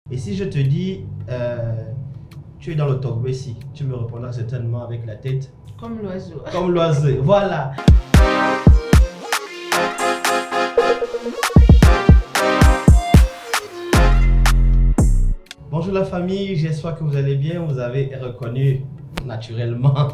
Et si je te dis, tu es dans le Togbesi, tu me répondras certainement avec la tête. Comme l'oiseau. Comme l'oiseau, voilà. Bonjour la famille, j'espère que vous allez bien. Vous avez reconnu naturellement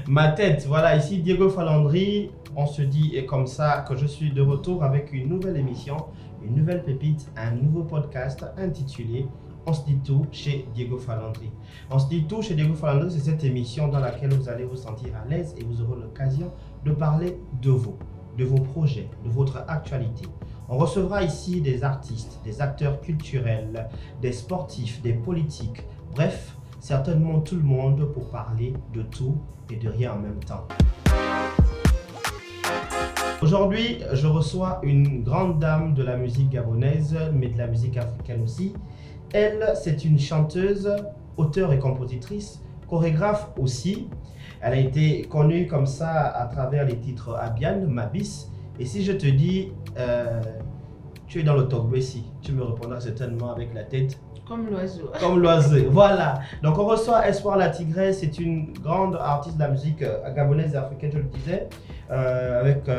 ma tête. Voilà, ici Diego Falandri. On se dit et comme ça que je suis de retour avec une nouvelle émission, une nouvelle pépite, un nouveau podcast intitulé On se dit tout chez Diego Falandri. On se dit tout chez Diego Falandri, c'est cette émission dans laquelle vous allez vous sentir à l'aise et vous aurez l'occasion de parler de vos projets, de votre actualité. On recevra ici des artistes, des acteurs culturels, des sportifs, des politiques, bref, certainement tout le monde pour parler de tout et de rien en même temps. Aujourd'hui, je reçois une grande dame de la musique gabonaise, mais de la musique africaine aussi. Elle, c'est une chanteuse, auteure et compositrice, chorégraphe aussi. Elle a été connue comme ça à travers les titres Abian, Mabis. Et si je te dis, tu es dans le Togbesi, tu me répondras certainement avec la tête. Comme l'oiseau. Comme l'oiseau, voilà. Donc on reçoit Espoir la Tigresse, c'est une grande artiste de la musique gabonaise et africaine, je le disais, avec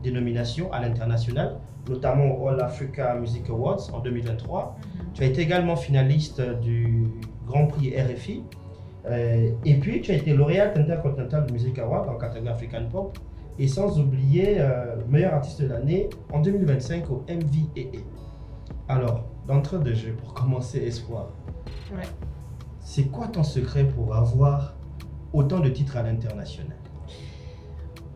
des nominations à l'international, notamment au All Africa Music Awards en 2023. Tu as été également finaliste du Grand Prix RFI. Et puis tu as été lauréate intercontinentale de Music Award en catégorie African Pop. Et sans oublier meilleur artiste de l'année en 2025 au MVAA. Alors, d'entrée de jeu, pour commencer, Espoir, Ouais. c'est quoi ton secret pour avoir autant de titres à l'international?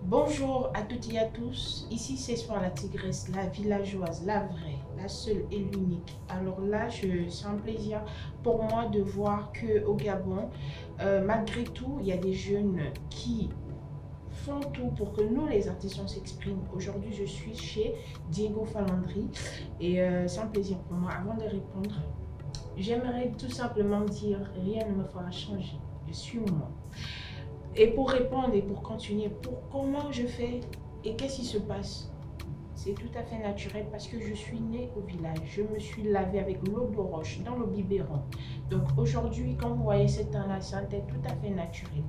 Bonjour à toutes et à tous. Ici, c'est Espoir la Tigresse, la villageoise, la vraie, la seule et l'unique. Alors là, c'est un plaisir pour moi de voir qu'au Gabon, malgré tout, il y a des jeunes qui font tout pour que nous, les artistes, on s'exprime. Aujourd'hui, je suis chez Diego Falandri et c'est un plaisir pour moi. Avant de répondre, j'aimerais tout simplement dire rien ne me fera changer. Je suis moi. Et pour répondre et pour continuer, pour comment je fais et qu'est-ce qui se passe, c'est tout à fait naturel parce que je suis née au village. Je me suis lavée avec l'eau de roche dans le biberon. Donc aujourd'hui, quand vous voyez cette teint-là, c'est un teint tout à fait naturel.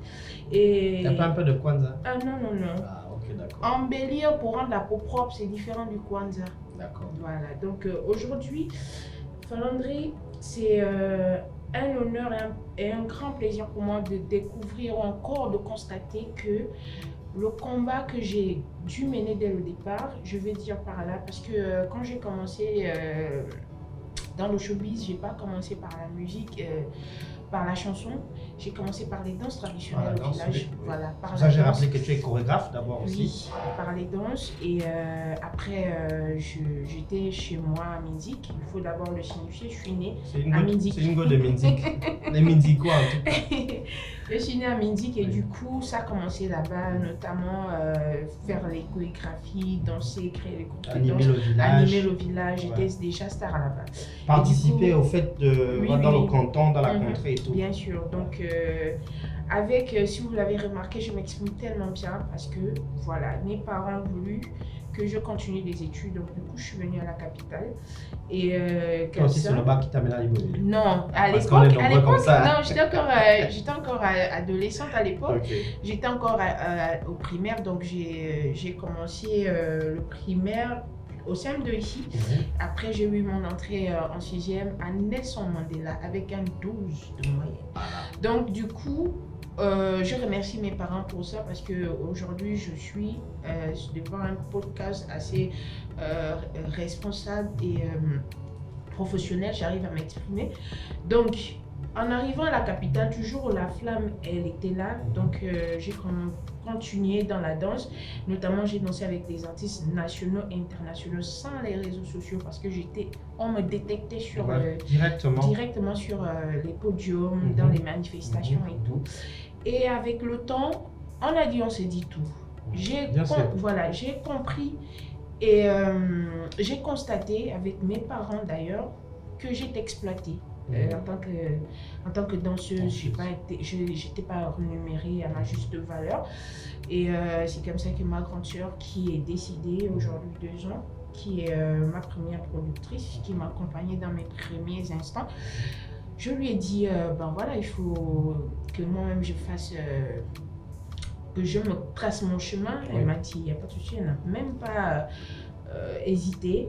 Et... T'as pas un peu de Kwanzaa? Ah non, non, non. Ah, ok, d'accord. Embellir pour rendre la peau propre, c'est différent du Kwanzaa. D'accord. Voilà, donc aujourd'hui, Falandri, c'est un honneur et un grand plaisir pour moi de découvrir ou encore de constater que le combat que j'ai dû mener dès le départ, je vais dire par là, parce que quand j'ai commencé dans le showbiz, j'ai pas commencé par la musique, par la chanson, j'ai commencé par les danses traditionnelles au village. Oui. Voilà, par Pour ça, j'ai rappelé que tu es chorégraphe d'abord aussi. Oui, par les danses. Et après, j'étais chez moi à Minzik. Il faut d'abord le signifier. Je suis née à Minzik. C'est une go de Minzik. Les Minzikois en tout cas. Je suis née à Minzik et du coup, ça a commencé là-bas, notamment faire les chorégraphies, danser, créer les groupes de danse. Animer le village. J'étais déjà star là-bas. Participer au fait de Oui, dans oui. le canton, dans la contrée et tout. Bien sûr. Donc, si vous l'avez remarqué, je m'exprime tellement bien parce que, voilà, mes parents ont voulu que je continue les études. Donc, du coup, je suis venue à la capitale. Et Toi aussi, c'est le bac qui t'amène à Libreville? Non, à Parce qu'on est l'époque, nombreux comme ça. non, j'étais encore adolescente à l'époque. Okay. J'étais encore au primaire, donc j'ai commencé le primaire au CM2 ici. Après, j'ai eu mon entrée en 6e à Nelson Mandela avec un 12 de moyenne. Donc, du coup, je remercie mes parents pour ça parce qu'aujourd'hui, je suis devant un podcast assez responsable et professionnel. J'arrive à m'exprimer. Donc, en arrivant à la capitale, toujours la flamme, elle était là. Donc, j'ai continué dans la danse. Notamment, j'ai dansé avec des artistes nationaux et internationaux sans les réseaux sociaux parce que on me détectait sur, directement sur les podiums, dans les manifestations et tout. Et avec le temps, on a dit, on s'est dit tout. J'ai compris et j'ai constaté avec mes parents d'ailleurs que j'étais exploitée. En tant que danseuse, je n'étais pas rémunérée à ma juste valeur. Et c'est comme ça que ma grande sœur, qui est décédée aujourd'hui 2 ans, qui est ma première productrice, qui m'a accompagnée dans mes premiers instants. Je lui ai dit, ben voilà, il faut que moi-même je fasse, que je me trace mon chemin. Elle m'a dit, il n'y a pas de souci, elle n'a même pas hésité.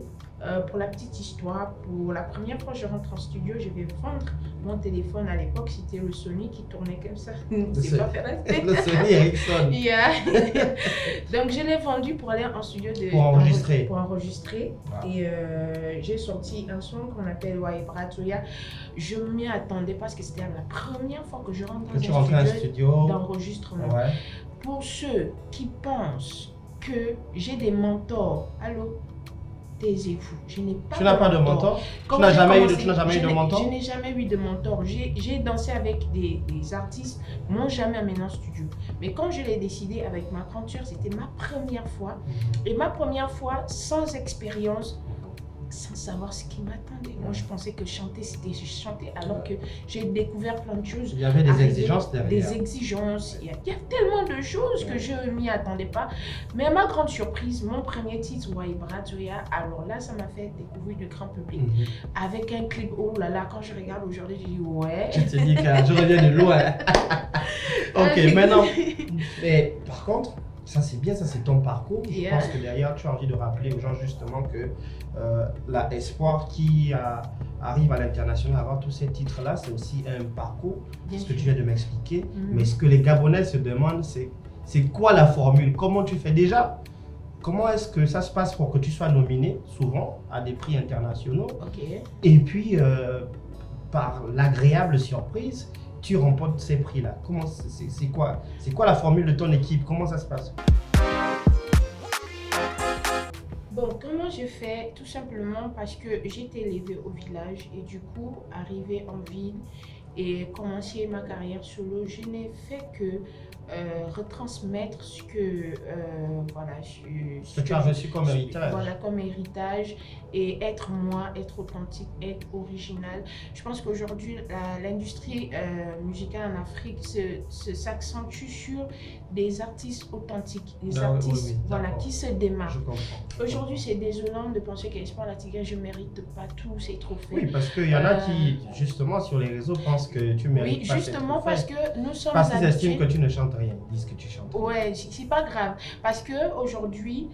Pour la petite histoire, pour la première fois que je rentre en studio, je vais vendre mon téléphone. À l'époque, c'était le Sony qui tournait comme ça. C'est pas fait rester. Le Sony Ericsson. Yeah. Donc, je l'ai vendu pour aller en studio pour enregistrer. Wow. Et j'ai sorti un son qu'on appelle Waibratoya. Je m'y attendais parce que c'était la première fois que je rentre dans un studio d'enregistrement. Ouais. Pour ceux qui pensent que j'ai des mentors, allô? Taisez-vous. Je n'ai pas. Tu n'as pas de mentor? Tu n'as jamais eu de mentor? Je n'ai jamais eu de mentor. J'ai dansé avec des artistes, m'ont jamais amené en studio. Mais quand je l'ai décidé avec ma grande sœur, c'était ma première fois. Et ma première fois sans expérience, sans savoir ce qui m'attendait. Moi, je pensais que chanter, c'était chanter, alors que j'ai découvert plein de choses. Il y avait des exigences derrière. Des exigences. Il y a tellement de choses que je ne m'y attendais pas. Mais à ma grande surprise, mon premier titre, Waibratoya, alors là, ça m'a fait découvrir du grand public. Avec un clip, oh là là, quand je regarde aujourd'hui, je dis ouais. Tu te dis que je reviens de loin. Ok, maintenant. Mais par contre, ça c'est bien, ça c'est ton parcours. Je pense que derrière, tu as envie de rappeler aux gens justement que la Espoir qui arrive à l'international, avoir tous ces titres-là, c'est aussi un parcours. C'est ce que tu viens de m'expliquer. Mais ce que les Gabonais se demandent, c'est quoi la formule? Comment tu fais déjà? Comment est-ce que ça se passe pour que tu sois nominé souvent à des prix internationaux? Et puis, par l'agréable surprise, tu remportes ces prix-là. C'est quoi la formule de ton équipe? Comment ça se passe? Bon, comment je fais? Tout simplement parce que j'étais élevée au village et du coup, arriver en ville et commencer ma carrière solo, je n'ai fait que retransmettre ce que voilà, ce que tu as reçu comme héritage. Voilà, comme héritage, et être moi, être authentique, être original. Je pense qu'aujourd'hui, l'industrie musicale en Afrique s'accentue sur des artistes authentiques, des artistes voilà, qui se démarquent. Aujourd'hui, c'est désolant de penser qu'Espoir La Tigresse, je ne mérite pas tous ces trophées. Oui, parce qu'il y en a qui, justement, sur les réseaux, pensent que tu mérites oui, pas justement parce que nous sommes parce qu'ils estiment que tu ne chantes rien, ils disent que tu chantes. Ouais, c'est pas grave. Parce qu'aujourd'hui,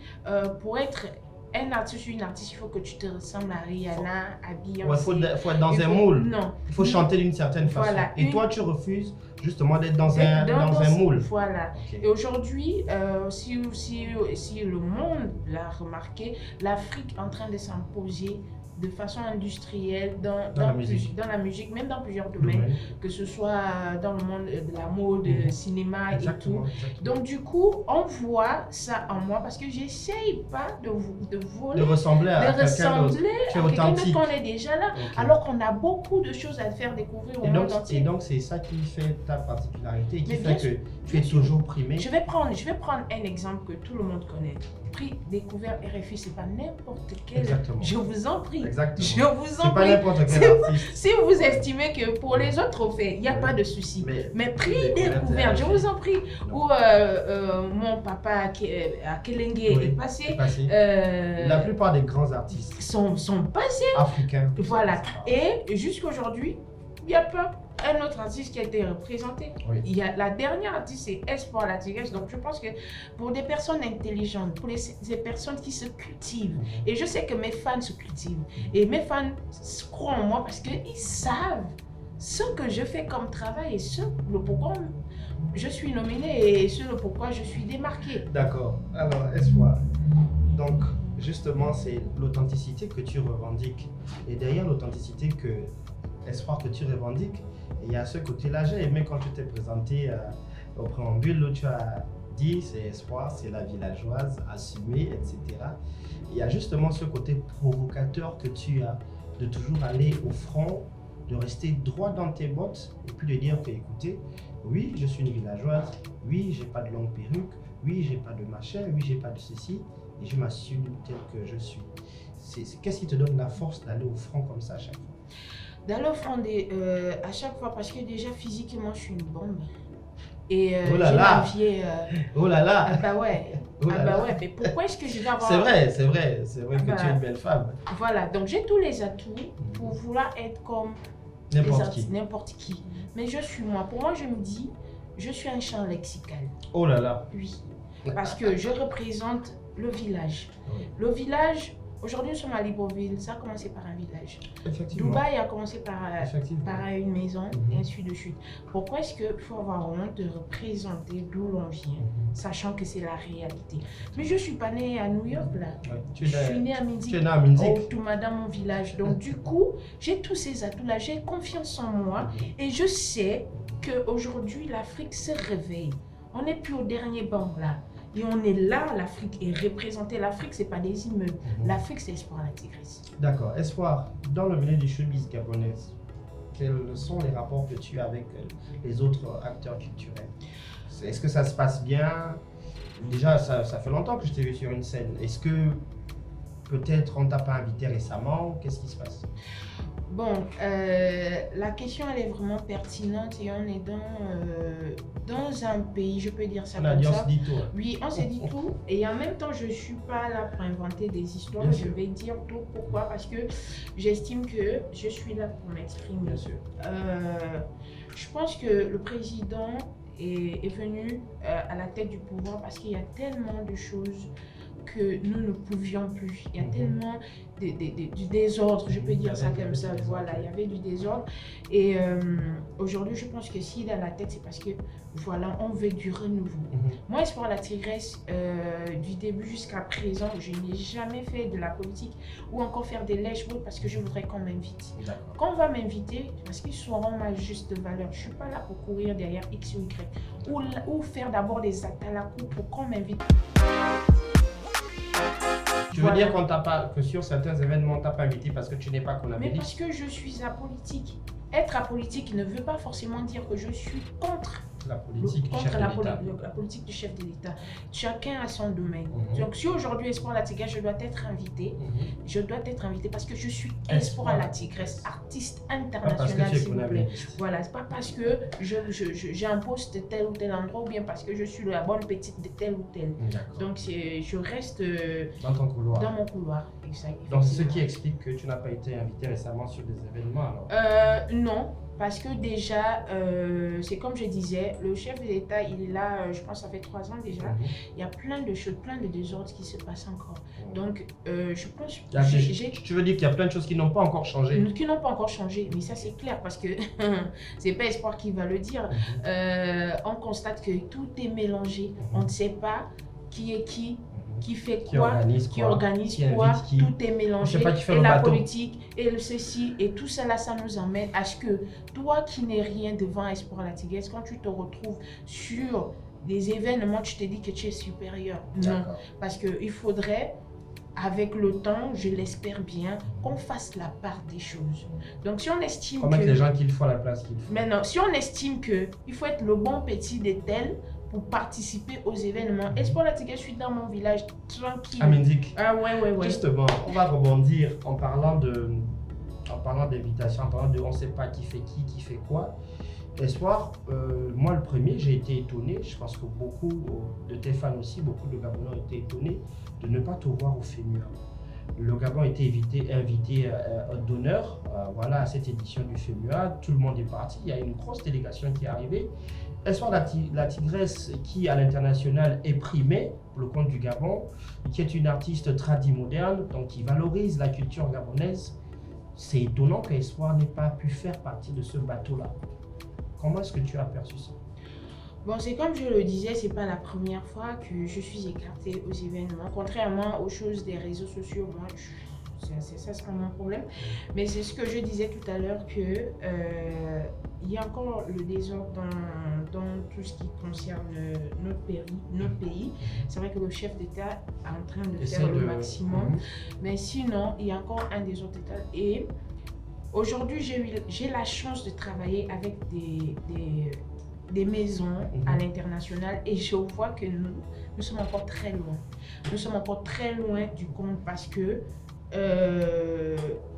pour être un artiste ou une artiste, il faut que tu te ressembles à Rihanna, à Beyoncé. Ouais, faut être dans un moule. Non. Il faut chanter d'une certaine façon. Voilà. Et toi, tu refuses justement d'être dans un moule. Voilà. Et aujourd'hui, si le monde l'a remarqué, l'Afrique est en train de s'imposer de façon industrielle dans la musique, même dans plusieurs domaines, que ce soit dans le monde de la mode, cinéma et tout. Donc du coup, on voit ça en moi parce que j'essaye pas de voler, de ressembler à quelqu'un d'autre. Tu es authentique. Qu'on est déjà là, alors qu'on a beaucoup de choses à faire découvrir au monde entier. Et donc c'est ça qui fait ta particularité et qui fait que tu es toujours primé. Je vais prendre un exemple que tout le monde connaît. Prix découvert RFI, c'est pas n'importe quel. Exactement. Je vous en prie. Exactement. Je vous en prie. C'est pas n'importe quel artiste. Si vous estimez que pour les autres trophées, il n'y a pas de souci. Mais prix découvert, je vous en prie. Où mon papa à Kelenge est passé. La plupart des grands artistes sont passés. Africains. Voilà. Et jusqu'aujourd'hui, il n'y a pas un autre artiste qui a été représenté. Il y a, la dernière artiste, c'est Espoir La Tigresse. Donc je pense que pour des personnes intelligentes, pour des personnes qui se cultivent, et je sais que mes fans se cultivent, et mes fans croient en moi parce qu'ils savent ce que je fais comme travail et le pourquoi je suis nominée et le pourquoi je suis démarquée. D'accord. Alors, Espoir, donc justement, c'est l'authenticité que tu revendiques. Et derrière l'authenticité Espoir que tu revendiques, il y a ce côté-là. J'ai aimé quand tu t'es présenté au préambule, où tu as dit c'est Espoir, c'est la villageoise, assumée, etc. Il y a justement ce côté provocateur que tu as, de toujours aller au front, de rester droit dans tes bottes et puis de dire que écoutez, oui, je suis une villageoise, oui, j'ai pas de longue perruque, oui, j'ai pas de machin, oui, j'ai pas de ceci, et je m'assume tel que je suis. Qu'est-ce qui te donne la force d'aller au front comme ça à chaque fois? D'aller au front à chaque fois, parce que déjà physiquement je suis une bombe. Et Oh là j'ai là. l'envié. Oh là là. Ah bah ouais. Oh là Ah bah là. ouais, mais pourquoi est-ce que je vais avoir... C'est vrai que Bah, tu es une belle femme. Voilà, donc j'ai tous les atouts pour vouloir être comme les N'importe qui. artistes, n'importe qui. Mais je suis moi. Pour moi, je me dis, je suis un champ lexical. Oh là là. Oui. Parce que je représente le village. Oui. Le village, aujourd'hui nous sommes à Libreville, ça a commencé par un village. Effectivement. Dubaï a commencé par Effectivement. une maison, et ainsi de suite. Pourquoi est-ce qu'il faut avoir honte de représenter d'où l'on vient, sachant que c'est la réalité? Mais je ne suis pas née à New York, là. Ouais. Je suis née à Mindic. Tu es né à Mindic. Tout dans mon village. Donc, du coup, j'ai tous ces atouts-là, j'ai confiance en moi et je sais qu'aujourd'hui, l'Afrique se réveille. On n'est plus au dernier banc, là. Et on est là, l'Afrique est représentée. L'Afrique, ce n'est pas des immeubles. L'Afrique, c'est Espoir la Tigresse. D'accord. Espoir, dans le milieu du showbiz gabonais, quels sont les rapports que tu as avec les autres acteurs culturels? Est-ce que ça se passe bien? Déjà, ça fait longtemps que je t'ai vu sur une scène. Est-ce que peut-être on t'a pas invité récemment? Qu'est-ce qui se passe? Bon, la question, elle est vraiment pertinente et on est dans un pays, je peux dire ça On a comme dit, on ça. se dit tout. Hein. Oui, on s'est dit tout et en même temps, je ne suis pas là pour inventer des histoires. Bien Je sûr. vais dire tout. Pourquoi? Parce que j'estime que je suis là pour m'exprimer. Bien sûr. Je pense que le président est venu à la tête du pouvoir parce qu'il y a tellement de choses que nous ne pouvions plus. Il y a tellement du désordre, je peux dire ça comme ça. Voilà, il y avait du désordre. Et aujourd'hui, je pense que s'il est à la tête, c'est parce que voilà, on veut du renouveau. Moi, Espoir la Tigresse, du début jusqu'à présent, je n'ai jamais fait de la politique ou encore faire des lèches-bottes parce que je voudrais qu'on m'invite. Quand on va m'inviter, parce qu'ils sauront ma juste valeur. Je ne suis pas là pour courir derrière X ou Y ou faire d'abord des actes à la cour pour qu'on m'invite. Tu veux dire qu'on t'a pas, que sur certains événements, on t'a pas invité parce que tu n'es pas qu'on avait Mais dit? parce que je suis apolitique. Être apolitique ne veut pas forcément dire que je suis contre La politique du chef de l'État. la politique du chef de l'État. Chacun a son domaine. Donc si aujourd'hui Espoir la Tigresse, je dois être invitée, je dois être invitée parce que je suis Espoir la Tigresse, artiste international, s'il vous plaît. Voilà, c'est pas parce que j'ai un poste de tel ou tel endroit ou bien parce que je suis la bonne petite de tel ou tel. Donc je reste dans ton couloir. Dans mon couloir, exact. Donc c'est ce qui explique que tu n'as pas été invité récemment sur des événements alors? Non, parce que déjà, c'est comme je disais, le chef de l'État, il est là, je pense, ça fait 3 ans déjà. Il y a plein de choses, plein de désordres qui se passent encore. Donc, je pense... Tu veux dire qu'il y a plein de choses qui n'ont pas encore changé? Qui n'ont pas encore changé, mais ça c'est clair parce que c'est pas Espoir qui va le dire. On constate que tout est mélangé. On ne sait pas qui est qui fait quoi, qui organise quoi, tout est mélangé, et la politique, et le ceci, et tout cela, ça nous emmène à ce que toi qui n'es rien devant Espoir la Tigresse, quand tu te retrouves sur des événements, tu te dis que tu es supérieur. Non, parce qu'il faudrait, avec le temps, je l'espère bien, qu'on fasse la part des choses. Donc si on estime que les gens qu'il faut à la place qu'il faut. Maintenant, si on estime qu'il faut être le bon petit de tel, pour participer aux événements. Espoir la Tigresse, je suis dans mon village, tranquille. À Mindic. Ah ouais. Justement, on va rebondir en parlant d'invitation, en parlant de on ne sait pas qui fait quoi. Espoir, moi le premier, j'ai été étonné, je pense que beaucoup de tes fans aussi, beaucoup de Gabonais ont été étonnés de ne pas te voir au FEMUA. Le Gabon a été invité d'honneur à cette édition du FEMUA. Tout le monde est parti, il y a une grosse délégation qui est arrivée. Espoir la Tigresse, qui à l'international est primée pour le compte du Gabon, qui est une artiste moderne, donc qui valorise la culture gabonaise. C'est étonnant qu'Espoir n'ait pas pu faire partie de ce bateau-là. Comment est-ce que tu as perçu ça? Bon, c'est comme je le disais, c'est pas la première fois que je suis écartée aux événements. Contrairement aux choses des réseaux sociaux, moi, ça c'est pas mon problème. Mais c'est ce que je disais tout à l'heure que il y a encore le désordre dans tout ce qui concerne notre pays. C'est vrai que le chef d'État est en train de faire le maximum. Mais sinon, il y a encore un désordre total. Et aujourd'hui, j'ai la chance de travailler avec des maisons à l'international et je vois que nous sommes encore très loin. Nous sommes encore très loin du compte parce que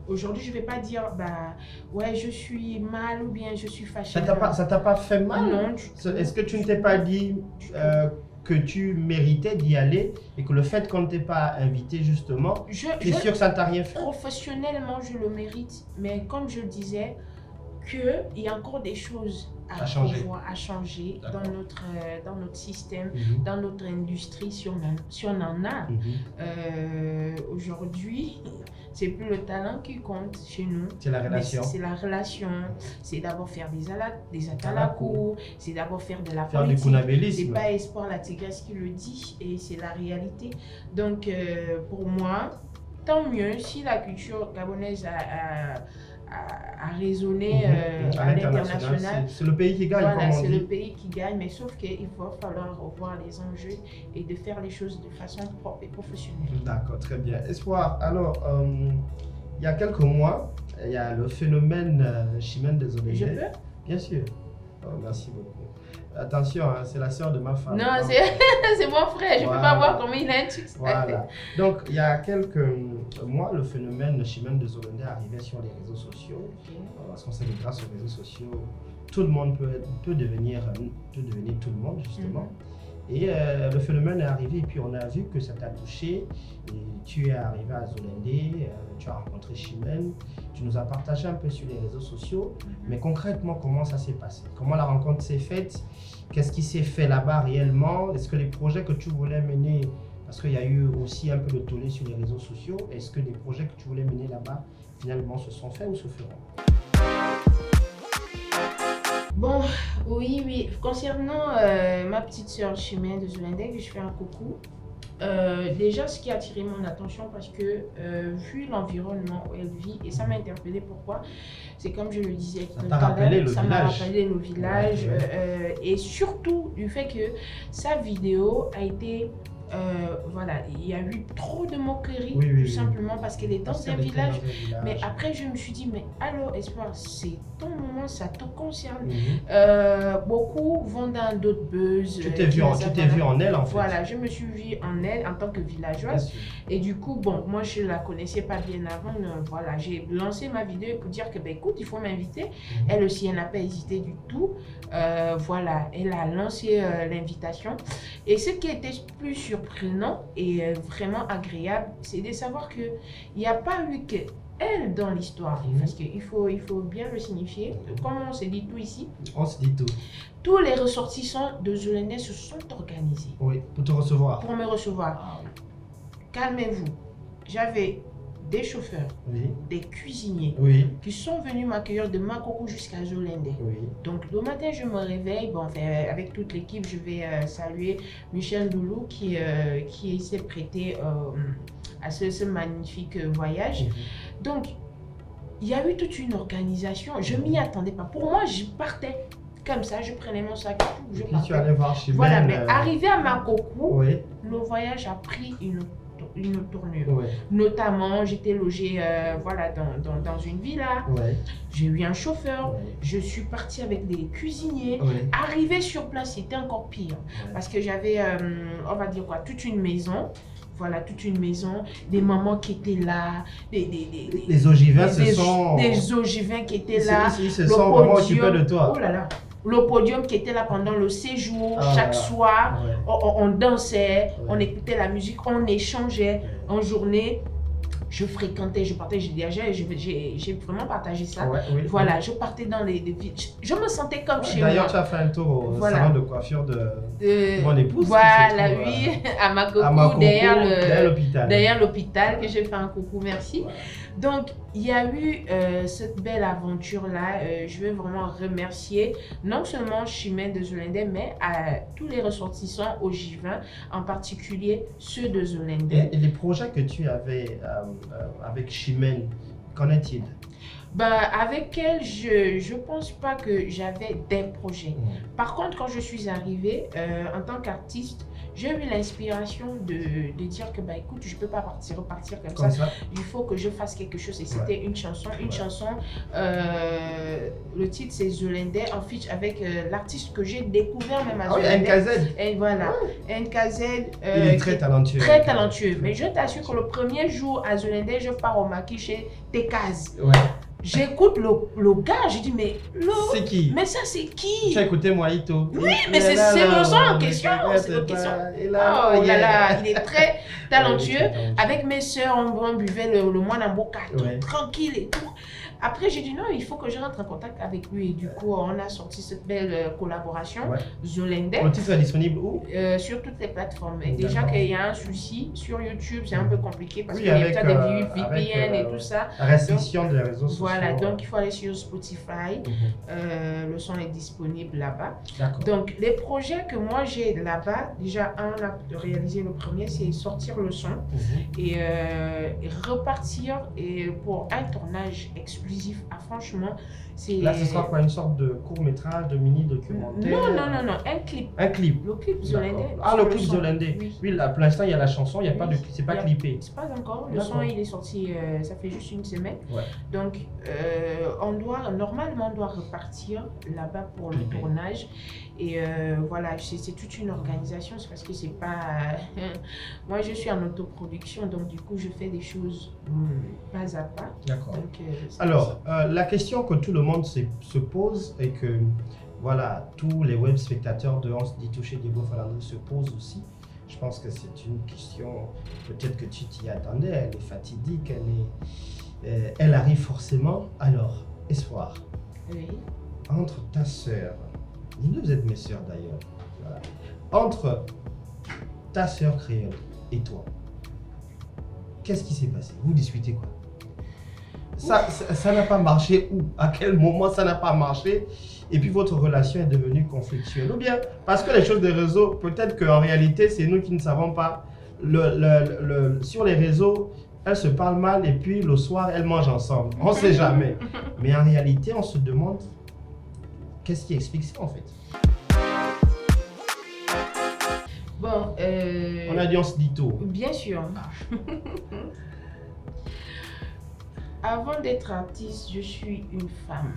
Aujourd'hui, je ne vais pas dire, bah, ouais, je suis mal ou bien je suis fâchée. Ça t'a pas fait mal? Non. Est-ce que tu ne t'es pas dit que tu méritais d'y aller et que le fait qu'on ne t'ait pas invité justement, tu es sûr que ça ne t'a rien fait? Professionnellement, je le mérite, mais comme je le disais, qu'il y a encore des choses à changer dans notre système, dans notre industrie, si on en a. Aujourd'hui, c'est plus le talent qui compte chez nous. C'est la relation. C'est la relation. C'est d'abord faire des atalakou, c'est d'abord faire de la faire politique. C'est pas Espoir la tigresse qui le dit et c'est la réalité. Donc pour moi, tant mieux si la culture gabonaise a résonné à l'international. C'est le pays qui gagne, voilà, comme on dit. C'est le pays qui gagne, mais sauf qu'il va falloir revoir les enjeux et de faire les choses de façon propre et professionnelle. D'accord, très bien. Espoir, alors, il y a quelques mois, il y a le phénomène Chimène des Zolendé. Je peux? Bien sûr. Oh, merci beaucoup. Attention, hein, c'est la sœur de ma femme. Non, c'est mon frère. Je ne peux pas voir comment il a un succès. Voilà. Donc, il y a quelques mois, le phénomène Chimène des Zolendé arrivait sur les réseaux sociaux. Parce qu'on sait que grâce aux réseaux sociaux, tout le monde peut devenir tout le monde, justement. Et le phénomène est arrivé et puis on a vu que ça t'a touché. Et tu es arrivé à Zolendé, tu as rencontré Chimène, tu nous as partagé un peu sur les réseaux sociaux. Mais concrètement, comment ça s'est passé? Comment la rencontre s'est faite? Qu'est-ce qui s'est fait là-bas réellement? Est-ce que les projets que tu voulais mener, parce qu'il y a eu aussi un peu de tollé sur les réseaux sociaux, est-ce que les projets que tu voulais mener là-bas finalement se sont faits ou se feront? Bon, oui. Concernant ma petite sœur Chimène de Zolendé, que je fais un coucou. Déjà, ce qui a attiré mon attention, parce que vu l'environnement où elle vit, et ça m'a interpellée, pourquoi? C'est comme je le disais tout à l'heure, ça m'a rappelé nos villages, et surtout du fait que sa vidéo a été... voilà, il y a eu trop de moqueries, tout simplement parce qu'elle est dans un village. Mais après, je me suis dit, mais allô, Espoir, c'est ton moment, ça te concerne. Beaucoup vont dans d'autres buzz. Tu t'es vu en elle, en fait. Voilà, je me suis vue en elle en tant que villageoise. Et du coup, bon, moi, je ne la connaissais pas bien avant. Voilà, j'ai lancé ma vidéo pour dire que, ben, écoute, il faut m'inviter. Elle aussi, elle n'a pas hésité du tout. Voilà, elle a lancé l'invitation. Et ce qui était plus surprenant et vraiment agréable, c'est de savoir qu'il n'y a pas eu que elle dans l'histoire, parce qu'il faut bien le signifier. Comme on s'est dit tout ici, on se dit tout. Tous les ressortissants de Zolendé se sont organisés. Oui, pour te recevoir. Pour me recevoir. Calmez-vous. J'avais des chauffeurs, des cuisiniers qui sont venus m'accueillir de Makoko jusqu'à Zolendé. Donc le matin, je me réveille, bon, avec toute l'équipe, je vais saluer Michel Doulou qui s'est prêté à ce magnifique voyage. Donc, il y a eu toute une organisation, je ne m'y attendais pas. Pour moi, je partais comme ça, je prenais mon sac et tout, je partais. Tu allais voir Chimène. Voilà, mais arrivé à Makoko, le voyage a pris une tournure. Notamment, j'étais logée voilà, dans une villa. J'ai eu un chauffeur. Je suis partie avec des cuisiniers. Arrivé sur place, c'était encore pire. Parce que j'avais, on va dire quoi, toute une maison. Voilà, toute une maison, des mamans qui étaient là, les ogivins, des ogivins qui étaient là. Ils se sont vraiment occupés de toi. Oh là là. Le podium qui était là pendant le séjour, chaque soir, on dansait, on écoutait la musique, on échangeait en journée. Je fréquentais, je partais, j'ai vraiment partagé ça. Voilà, je partais dans les villes. Je me sentais comme chez moi. D'ailleurs, tu as fait un tour au salon de coiffure de mon épouse. Voilà, à Makoko, derrière l'hôpital, que j'ai fait un coucou, merci. Donc, il y a eu cette belle aventure-là. Je veux vraiment remercier non seulement Chimène de Zolendé, mais à tous les ressortissants ogivins, en particulier ceux de Zolendé. Et les projets que tu avais avec Chimène, qu'en est-il? Avec elle, je pense pas que j'avais des projets. Par contre, quand je suis arrivée, en tant qu'artiste, j'ai eu l'inspiration de dire que, bah écoute, je peux pas repartir comme Comme ça. ça. Il faut que je fasse quelque chose. Et c'était une chanson. Le titre c'est Zolendé, en feat avec l'artiste que j'ai découvert même à Ah oui, Zolendé. NKZ. Et voilà, NKZ. Il est très talentueux. Très talentueux. Mais je t'assure que le premier jour à Zolendé, je pars au maquis chez Tekaz. Ouais. J'écoute le gars, je dis mais C'est qui? mais ça c'est qui? Tu as écouté Moïto? Oui, mais c'est le son en question. C'est le question. Oh là là, il est très talentueux. Avec mes soeurs, on buvait le moine en boca, tout tranquille et tout. Après, j'ai dit non, il faut que je rentre en contact avec lui. Et du coup, on a sorti cette belle collaboration, Zolendé. Le titre est disponible où? Sur toutes les plateformes. Et déjà qu'il y a un souci sur YouTube, c'est un peu compliqué parce Oui, qu'il y a avec, des VPN et tout ça. La restriction des réseaux sociaux. Voilà, donc il faut aller sur Spotify. Le son est disponible là-bas. D'accord. Donc, les projets que moi j'ai là-bas, déjà, on a réalisé le premier, c'est sortir le son et repartir pour un tournage exclusif. Ah, franchement, c'est. Là, ce sera quoi? Une sorte de court-métrage, de mini-documentaire? Non, un clip. Un clip. Le clip Zolendé. Ah, le clip Zolendé. Oui, là, pour l'instant, il y a la chanson, il n'y a pas de. C'est pas clippé. C'est pas encore. Le son, il est sorti, ça fait juste une semaine. Donc, normalement, on doit repartir là-bas pour le tournage. Et voilà, c'est toute une organisation. C'est parce que c'est pas. Moi, je suis en autoproduction, donc du coup, je fais des choses pas à pas. D'accord. Alors, la question que tout le monde se pose et que voilà, tous les web spectateurs de On se dit toucher Diego Falandri se posent aussi. Je pense que c'est une question, peut-être que tu t'y attendais, elle est fatidique, elle arrive forcément. Alors, Espoir, entre ta sœur, vous êtes mes sœurs d'ailleurs, voilà. Entre ta sœur créole et toi, qu'est-ce qui s'est passé? Vous discutez quoi? Ça n'a pas marché ou à quel moment ça n'a pas marché et puis votre relation est devenue conflictuelle? Ou bien parce que les choses des réseaux, peut-être qu'en réalité c'est nous qui ne savons pas. Sur les réseaux, elles se parlent mal et puis le soir elles mangent ensemble. On ne sait jamais. Mais en réalité on se demande qu'est-ce qui explique ça en fait? Bon, on a dit on se dit tout. Bien sûr. Avant d'être artiste, je suis une femme.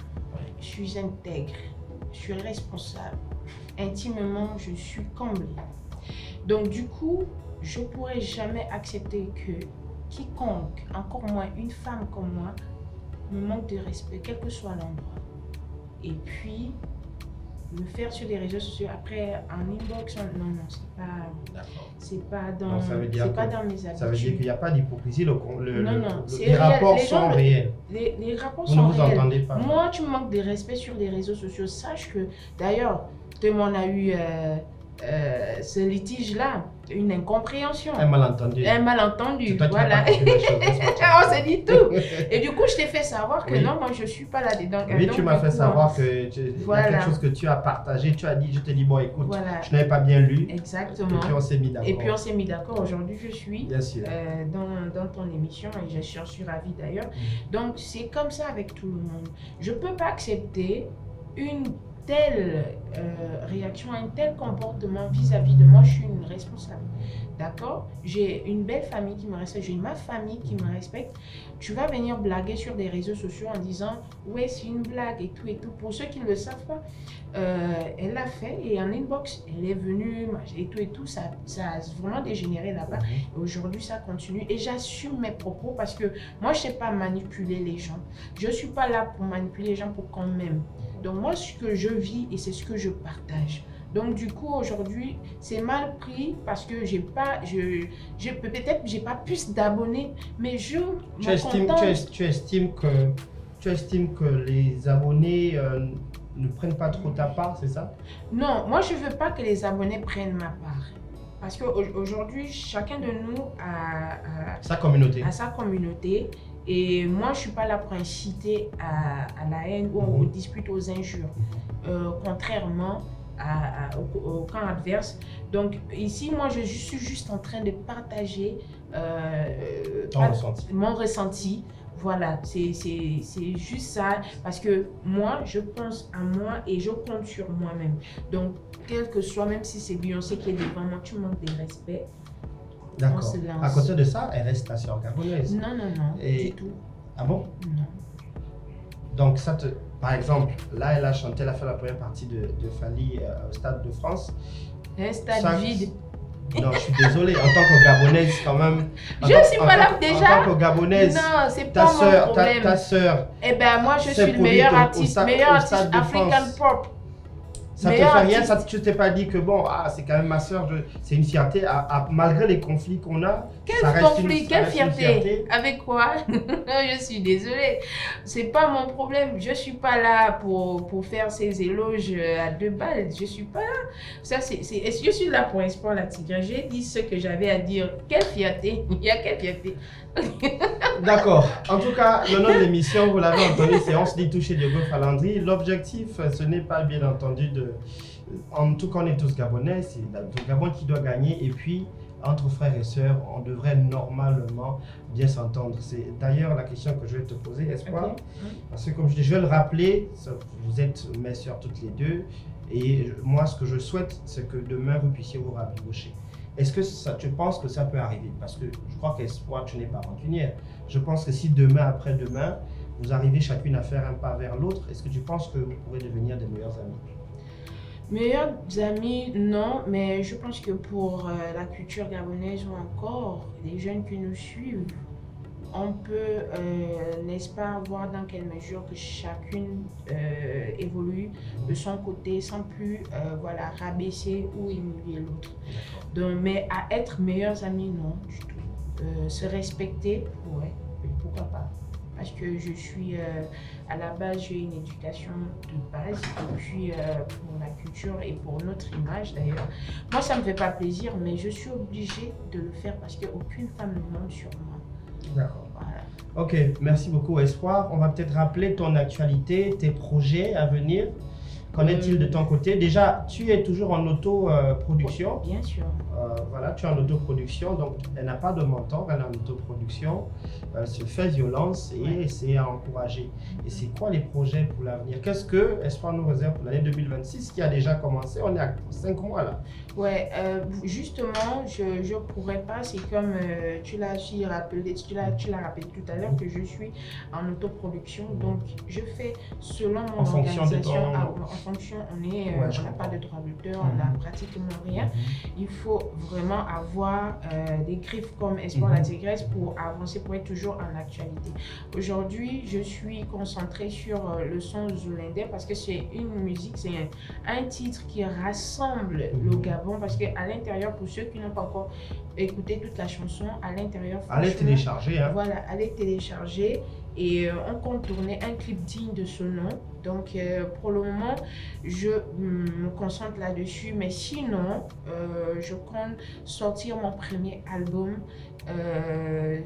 Je suis intègre. Je suis responsable. Intimement, je suis comblée. Donc du coup, je ne pourrais jamais accepter que quiconque, encore moins une femme comme moi, me manque de respect, quel que soit l'endroit. Et puis, le faire sur les réseaux sociaux, après en inbox, non, c'est pas dans mes habitudes. Ça veut dire qu'il n'y a pas d'hypocrisie, non, les rapports sont réels. Les rapports vous sont ne vous réels. Entendez pas. Moi, tu me manques de respect sur les réseaux sociaux. Sache que, d'ailleurs, tout le monde a eu ce litige-là, une incompréhension. Un malentendu. Voilà. On s'est dit tout. Et du coup, je t'ai fait savoir que non, moi, je ne suis pas là-dedans. Oui, tu m'as fait savoir que y a quelque chose que tu as partagé. Tu as dit, je t'ai dit, bon, écoute, je n'avais pas bien lu. Exactement. Et puis, on s'est mis d'accord. Et puis, on s'est mis d'accord. Aujourd'hui, je suis bien sûr. dans ton émission et je suis ravie d'ailleurs. Donc, c'est comme ça avec tout le monde. Je ne peux pas accepter une telle réaction, un tel comportement vis-à-vis de moi. Je suis une responsable. D'accord? J'ai une belle famille qui me respecte, j'ai ma famille qui me respecte. Tu vas venir blaguer sur des réseaux sociaux en disant ouais, c'est une blague et tout et tout. Pour ceux qui ne le savent pas, elle l'a fait et en inbox, elle est venue et tout. Ça a vraiment dégénéré là-bas. Aujourd'hui, ça continue et j'assume mes propos parce que moi, je ne sais pas manipuler les gens. Je ne suis pas là pour manipuler les gens pour qu'on m'aime. Donc moi, ce que je vis et c'est ce que je partage. Donc du coup, aujourd'hui, c'est mal pris parce que peut-être j'ai pas plus d'abonnés, mais je tu estimes que les abonnés ne prennent pas trop ta part, c'est ça? Non, moi je veux pas que les abonnés prennent ma part. Parce qu'aujourd'hui, chacun de nous a sa communauté. Et moi, je ne suis pas là pour inciter à la haine ou aux disputes, aux injures. Contrairement au camp adverse. Donc ici, moi, je suis juste en train de partager mon ressenti Voilà, c'est juste ça. Parce que moi, je pense à moi et je compte sur moi-même. Donc, quel que soit, même si c'est Beyoncé qui est devant moi, tu manques de respect. D'accord. À côté de ça, elle reste ta sœur gabonaise. Non, du tout. Ah bon? Non. Donc, par exemple, là, elle a chanté, elle a fait la première partie de Fally au Stade de France. Un stade vide. Non, je suis désolé, en tant que Gabonaise, quand même. Je ne suis pas là déjà. En tant que Gabonaise, non, c'est pas mon problème. Ta sœur. Eh ben, moi, je suis le meilleur artiste African Pop. Ça te fait rien, tu t'es pas dit que bon, c'est quand même ma soeur, c'est une fierté, malgré les conflits qu'on a. Quel fierté? Avec quoi? Je suis désolée. C'est pas mon problème. Je suis pas là pour faire ces éloges à 2 balles. Je suis pas là. Ça, je suis là pour Espoir la Tigresse. J'ai dit ce que j'avais à dire. Quelle fierté? Il y a quelle fierté? D'accord. En tout cas, le nom de l'émission, vous l'avez entendu, c'est On se dit toucher Diego Falandri. L'objectif, ce n'est pas bien entendu en tout cas, on est tous Gabonais, c'est le Gabon qui doit gagner. Et puis, entre frères et sœurs, on devrait normalement bien s'entendre. C'est d'ailleurs la question que je vais te poser, Espoir. Okay. Parce que comme je dis, je vais le rappeler, vous êtes mes sœurs toutes les deux. Et moi, ce que je souhaite, c'est que demain, vous puissiez vous rabibocher. Est-ce que tu penses que ça peut arriver? Parce que je crois qu'Espoir, tu n'es pas rancunière. Je pense que si demain, après-demain, vous arrivez chacune à faire un pas vers l'autre, est-ce que tu penses que vous pourrez devenir des meilleurs amis? Meilleurs amis, non, mais je pense que pour la culture gabonaise ou encore les jeunes qui nous suivent, on peut, n'est-ce pas, voir dans quelle mesure que chacune évolue de son côté sans plus voilà, rabaisser ou humilier l'autre. Donc, mais à être meilleurs amis, non, du tout. Se respecter, ouais, pourquoi pas. Parce que je suis, à la base, j'ai une éducation de base, et puis pour la culture et pour notre image d'ailleurs. Moi, ça ne me fait pas plaisir, mais je suis obligée de le faire parce qu'aucune femme ne monte sur moi. D'accord. Voilà. Ok, merci beaucoup Espoir. On va peut-être rappeler ton actualité, tes projets à venir. Qu'en est-il de ton côté? Déjà, tu es toujours en autoproduction. Bien sûr. Voilà, tu es en autoproduction, donc elle n'a pas de mentor, elle est en autoproduction. Elle se fait violence et c'est à encourager. Et c'est quoi les projets pour l'avenir? Qu'est-ce que Espoir nous réserve pour l'année 2026 qui a déjà commencé? On est à 5 mois là. Ouais, justement, je ne pourrais pas, c'est comme tu l'as rappelé tout à l'heure que je suis en autoproduction, donc je fais selon mon organisation. En fonction, on n'a pas de droit d'auteur, on n'a pratiquement rien. Il faut vraiment avoir des griffes comme Espoir la Tigresse pour avancer, pour être toujours en actualité. Aujourd'hui, je suis concentrée sur le son zoulindais parce que c'est une musique, c'est un titre qui rassemble le Gabon parce qu'à l'intérieur, pour ceux qui n'ont pas encore écouté toute la chanson, à l'intérieur, allez télécharger. Hein. Voilà, allez télécharger. Et on compte tourner un clip digne de ce nom. Donc pour le moment, je me concentre là-dessus. Mais sinon, je compte sortir mon premier album,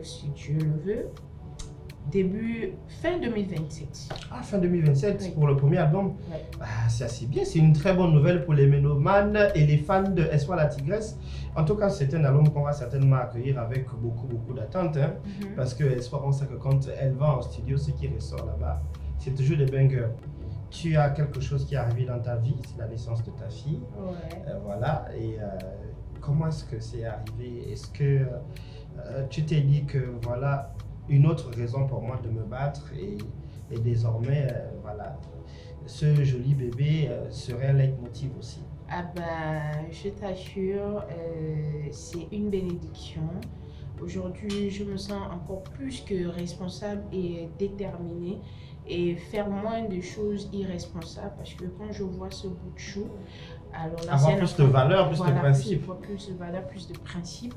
si Dieu le veut, fin 2027. Ah, fin 2027 oui. Pour le premier album? Oui. C'est assez bien, c'est une très bonne nouvelle pour les mélomanes et les fans de Espoir la Tigresse. En tout cas, c'est un album qu'on va certainement accueillir avec beaucoup d'attentes. Hein, parce que Espoir, on sait que quand elle va en studio, ce qui ressort là-bas, c'est toujours des bangers. Tu as quelque chose qui est arrivé dans ta vie, c'est la naissance de ta fille. Ouais. Voilà, et comment est-ce que c'est arrivé? Est-ce que tu t'es dit que voilà, une autre raison pour moi de me battre et désormais, voilà, ce joli bébé serait un leitmotiv aussi? Ah ben, je t'assure, c'est une bénédiction. Aujourd'hui, je me sens encore plus que responsable et déterminée et faire moins de choses irresponsables parce que quand je vois ce bout de chou, alors là, avoir plus de valeur, plus de principe. Plus de valeur, plus de principe.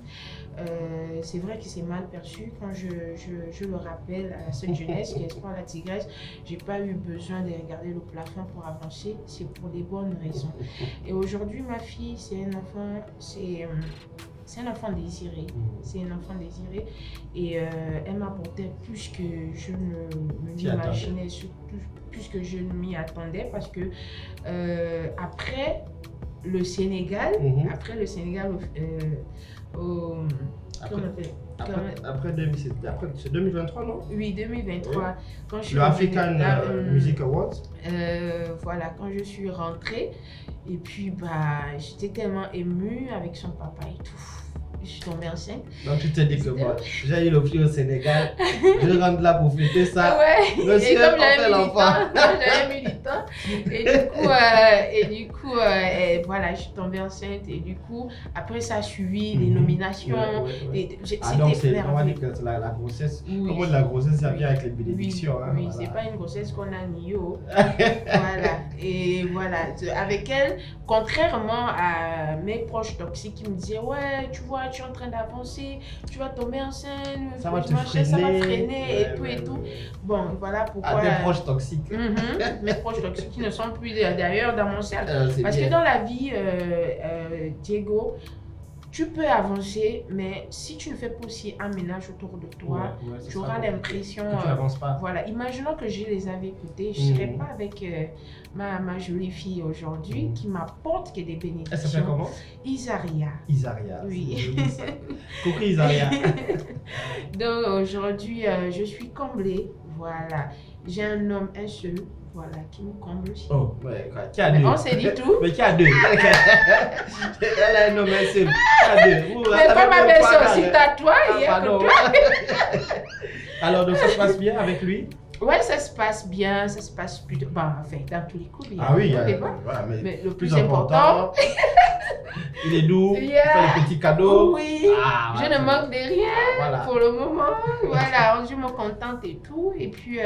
C'est vrai que c'est mal perçu quand je le rappelle à cette jeunesse qui est Espoir la Tigresse. J'ai pas eu besoin de regarder le plafond pour avancer, c'est pour des bonnes raisons. Et aujourd'hui, ma fille, c'est un enfant désiré. C'est un enfant désiré et elle m'apportait plus que je ne m'imaginais, plus que je ne m'y attendais parce que après le Sénégal, Après, c'est 2023, non? Oui, 2023. Oui. Quand je suis Le African revenue, Music Awards. voilà, quand je suis rentrée, et puis j'étais tellement émue avec son papa et tout. Je suis tombée enceinte. Donc tu te dis que moi, j'ai eu le prix au Sénégal, je rentre là pour fêter ça. Ouais, Monsieur, et comme j'avais mis du temps, et du coup, voilà, je suis tombée enceinte, et du coup, après ça a suivi les nominations. Ouais. C'était Donc on va dire merveilleux. que la grossesse, Oui. comment la grossesse, ça vient Oui. avec les bénédictions. Oui, Voilà. c'est pas une grossesse qu'on a niée. Voilà, et voilà, avec elle, contrairement à mes proches toxiques qui me disaient, ouais, tu vois, tu es en train d'avancer, tu vas tomber enceinte, Ça va te ça va freiner. freiner et tout. Bon, voilà pourquoi. À tes proches toxiques. Mes proches toxiques qui ne sont plus d'ailleurs dans mon cercle. Parce bien. que dans la vie, Diego, tu peux avancer, mais si tu ne fais pas aussi un ménage autour de toi, tu auras l'impression. Que tu n'avances pas. Voilà, imaginons que je les avais écoutés, je ne serais pas avec ma jolie fille aujourd'hui qui m'apporte que des bénédictions. Elle s'appelle comment? Isaria. Isaria. Oui. Coucou Isaria. Donc aujourd'hui, je suis comblée. Voilà, j'ai un homme, un seul. Voilà, qui me comble aussi. Oh, ouais, quoi. Qui a Mais deux? on s'est dit tout. Mais qui a deux? Elle a un homme un seul. Qui a deux? Mais comme ma belle-sœur aussi, t'as toi, il y a que toi. Alors, donc ça se passe bien avec lui? Ouais, ça se passe bien, ça se passe plutôt. Enfin, dans tous les coups, il y a Ah oui, un débat. voilà, Mais le plus important, il est doux, il Yeah. fait les petits cadeaux. oui, Ah, je ne manque de rien Voilà. pour le moment. Voilà, je me contente et tout. Et puis,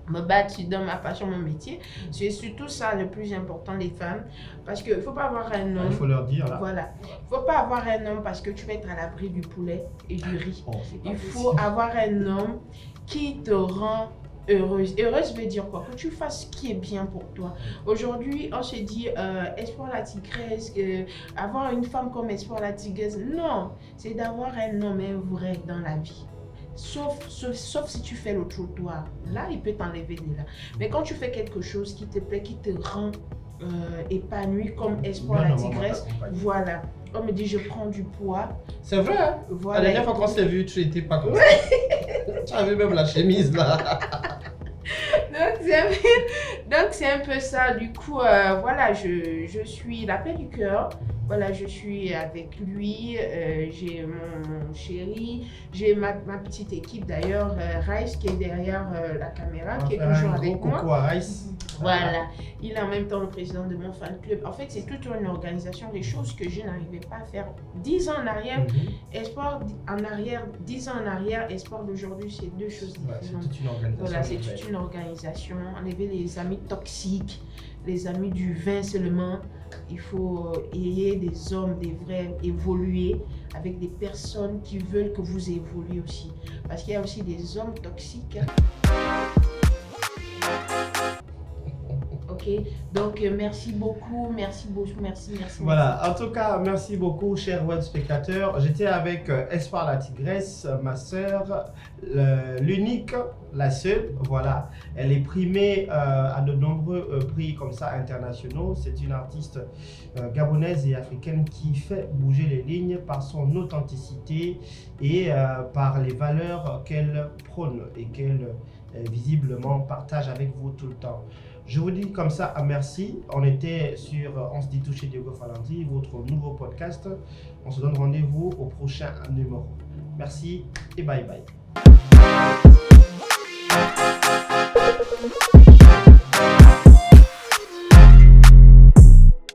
me battre dans ma passion, mon métier. C'est surtout ça le plus important des femmes. Parce qu'il ne faut pas avoir un homme. Il faut leur dire là. Voilà. Il ne faut pas avoir un homme parce que tu vas être à l'abri du poulet et du riz. Oh, c'est pas Il possible. faut avoir un homme qui te rend heureuse. Heureuse veut dire quoi? Que tu fasses ce qui est bien pour toi. Aujourd'hui, on se dit Espoir la tigresse, avoir une femme comme Espoir la tigresse. Non, c'est d'avoir un homme, un vrai dans la vie. Sauf si tu fais le trottoir. Là, il peut t'enlever de là. Mais quand tu fais quelque chose qui te plaît, qui te rend épanoui comme Espoir la tigresse, voilà. On me dit, je prends du poids. C'est vrai, hein? Voilà. La dernière fois qu'on s'est vu, tu n'étais pas comme ça. Tu avais même la chemise là. Donc c'est un peu ça. Du coup, voilà, je suis la paix du cœur. Voilà, je suis avec lui. J'ai mon chéri. J'ai ma petite équipe d'ailleurs, Rice qui est derrière la caméra, qui est toujours avec moi. Coucou à Rice. Voilà, il est en même temps le président de mon fan club. En fait, c'est toute une organisation, des choses que je n'arrivais pas à faire 10 ans en arrière. Espoir en arrière, 10 ans en arrière, Espoir d'aujourd'hui, c'est deux choses différentes. C'est toute une organisation. Voilà, c'est toute une organisation. Enlever les amis toxiques, les amis du vin seulement. Il faut ayez des hommes, des vrais, évoluer avec des personnes qui veulent que vous évoluiez aussi. Parce qu'il y a aussi des hommes toxiques. Ok, donc merci beaucoup. Voilà, en tout cas, merci beaucoup, chers web spectateurs. J'étais avec Espoir la tigresse, ma sœur, l'unique, la seule. Voilà, elle est primée à de nombreux prix comme ça internationaux. C'est une artiste gabonaise et africaine qui fait bouger les lignes par son authenticité et par les valeurs qu'elle prône et qu'elle visiblement partage avec vous tout le temps. Je vous dis comme ça, merci. On était sur On se dit tout chez Diego Falandri, votre nouveau podcast. On se donne rendez-vous au prochain numéro. Merci et bye bye.